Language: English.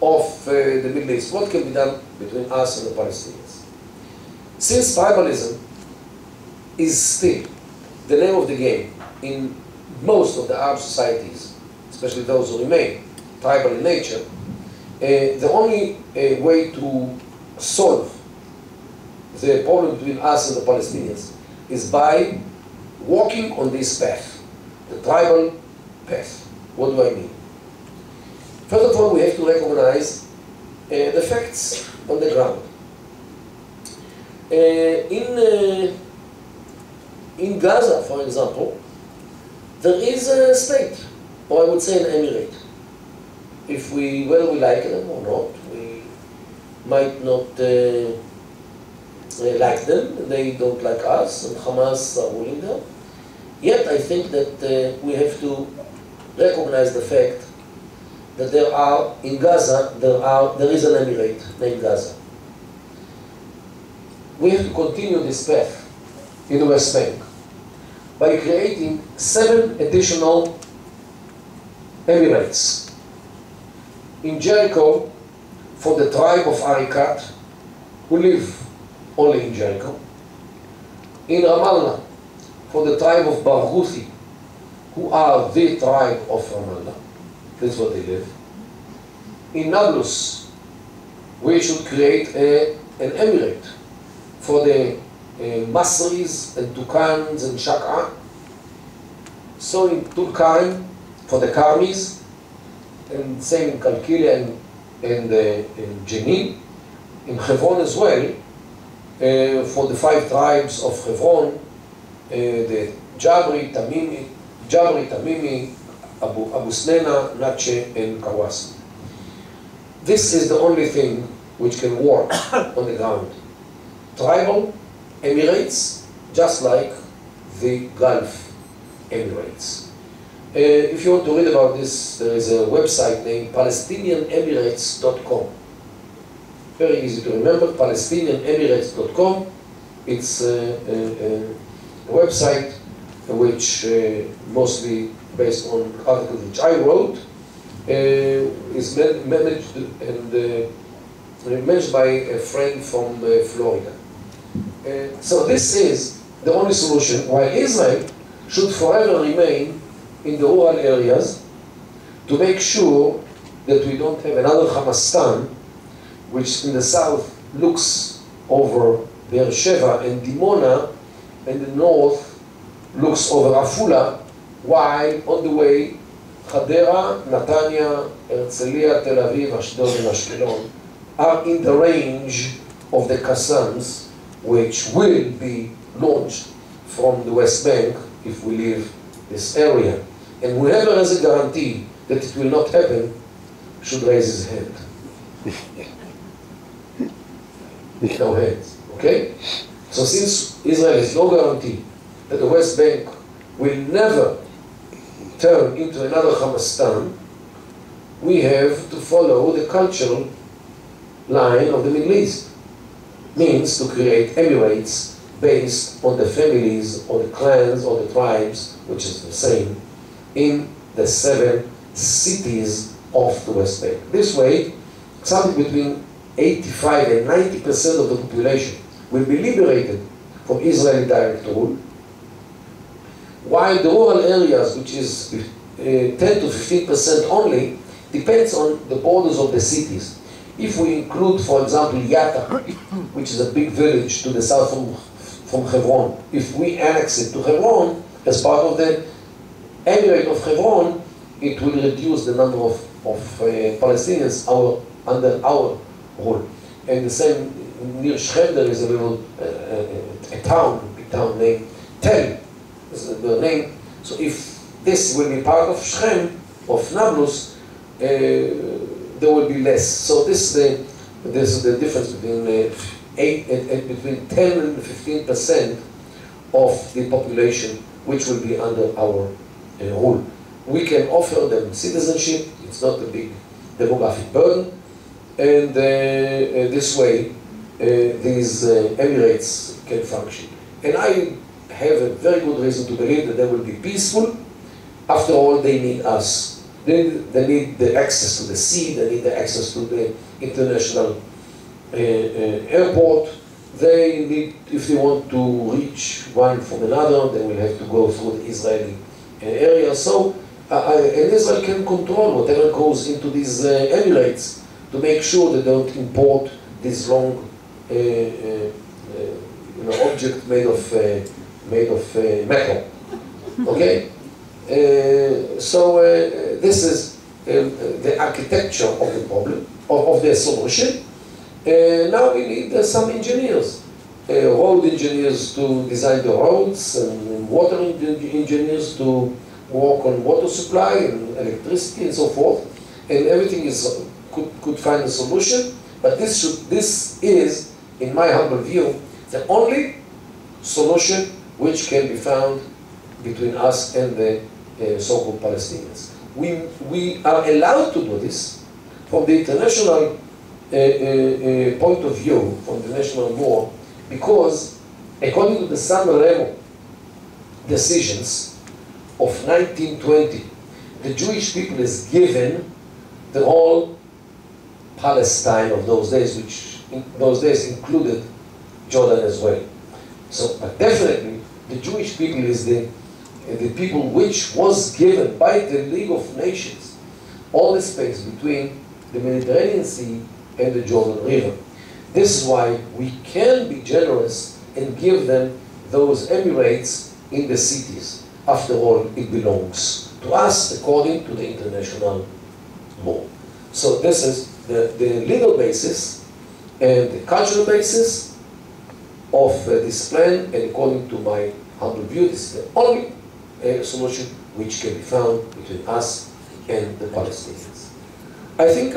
of the Middle East. What can be done between us and the Palestinians? Since tribalism is still the name of the game in most of the Arab societies, especially those who remain tribal in nature, the only way to solve the problem between us and the Palestinians is by walking on this path, the tribal path. What do I mean? First of all, we have to recognize the facts on the ground. In Gaza, for example, there is a state, or I would say an emirate. If whether we like them or not, we might not like them, they don't like us, and Hamas are ruling them. Yet I think that we have to recognize the fact that there are, in Gaza, there is an emirate named Gaza. We have to continue this path in the West Bank by creating 7 additional emirates. In Jericho, for the tribe of Arikat, who live only in Jericho. In Ramallah, for the tribe of Barghouthi, who are the tribe of Ramallah. That's where they live. In Nablus, we should create an emirate for the Masris and Tukans and Shak'a. So in Tulkarm, for the Karmis, and same in Kalkilia and Jenin. In Hebron as well, for the 5 tribes of Hebron, the Jabri, Tamimi, Abu Snena, Natche, and Kawasi. This is the only thing which can work on the ground. Tribal emirates, just like the Gulf Emirates. If you want to read about this, there is a website named PalestinianEmirates.com. Very easy to remember, PalestinianEmirates.com. It's a website which mostly based on articles which I wrote, is managed and managed by a friend from Florida. So this is the only solution, while Israel should forever remain in the rural areas to make sure that we don't have another Hamastan, which in the south looks over Beersheba and Dimona, and the north looks over Afula, while on the way Hadera, Natanya, Herzliya, Tel Aviv, Ashdod, and Ashkelon are in the range of the Qassams, which will be launched from the West Bank if we leave this area. And whoever has a guarantee that it will not happen should raise his hand. No hands, okay? So since Israel has no guarantee that the West Bank will never turn into another Hamastan, we have to follow the cultural line of the Middle East. Means to create emirates based on the families or the clans or the tribes, which is the same, in the 7 cities of the West Bank. This way, something between 85 and 90% of the population will be liberated from Israeli direct rule, while the rural areas, which is 10 to 15% only, depends on the borders of the cities. If we include, for example, Yatta, which is a big village to the south from Hebron, if we annex it to Hebron as part of the emirate of Hebron, it will reduce the number of Palestinians under our rule. And the same, near Shechem there is a little a big town named Tel, is the name. So if this will be part of Shechem, of Nablus, there will be less. So this is the difference between between 10 and 15% of the population which will be under our rule. We can offer them citizenship. It's not a big demographic burden, and this way these emirates can function. And I have a very good reason to believe that they will be peaceful. After all, they need us. They need the access to the sea, they need the access to the international airport. They need, if they want to reach one from another, they will have to go through the Israeli area. So, and Israel can control whatever goes into these emirates to make sure they don't import this long object made of metal. Okay? So this is the architecture of the problem, of the solution. Now we need some engineers, road engineers to design the roads, and water engineers to work on water supply and electricity and so forth. And everything is could find a solution. But this is, in my humble view, the only solution which can be found between us and the so-called Palestinians. We are allowed to do this from the international point of view, from the national law, because according to the San Remo decisions of 1920, the Jewish people is given the whole Palestine of those days, which in those days included Jordan as well. So, but definitely, the Jewish people is the people which was given by the League of Nations all the space between the Mediterranean Sea and the Jordan River. This is why we can be generous and give them those emirates in the cities. After all, it belongs to us according to the international law. So this is the legal basis and the cultural basis of this plan, and according to my humble view, this is the only solution which can be found between us and the Palestinians. I think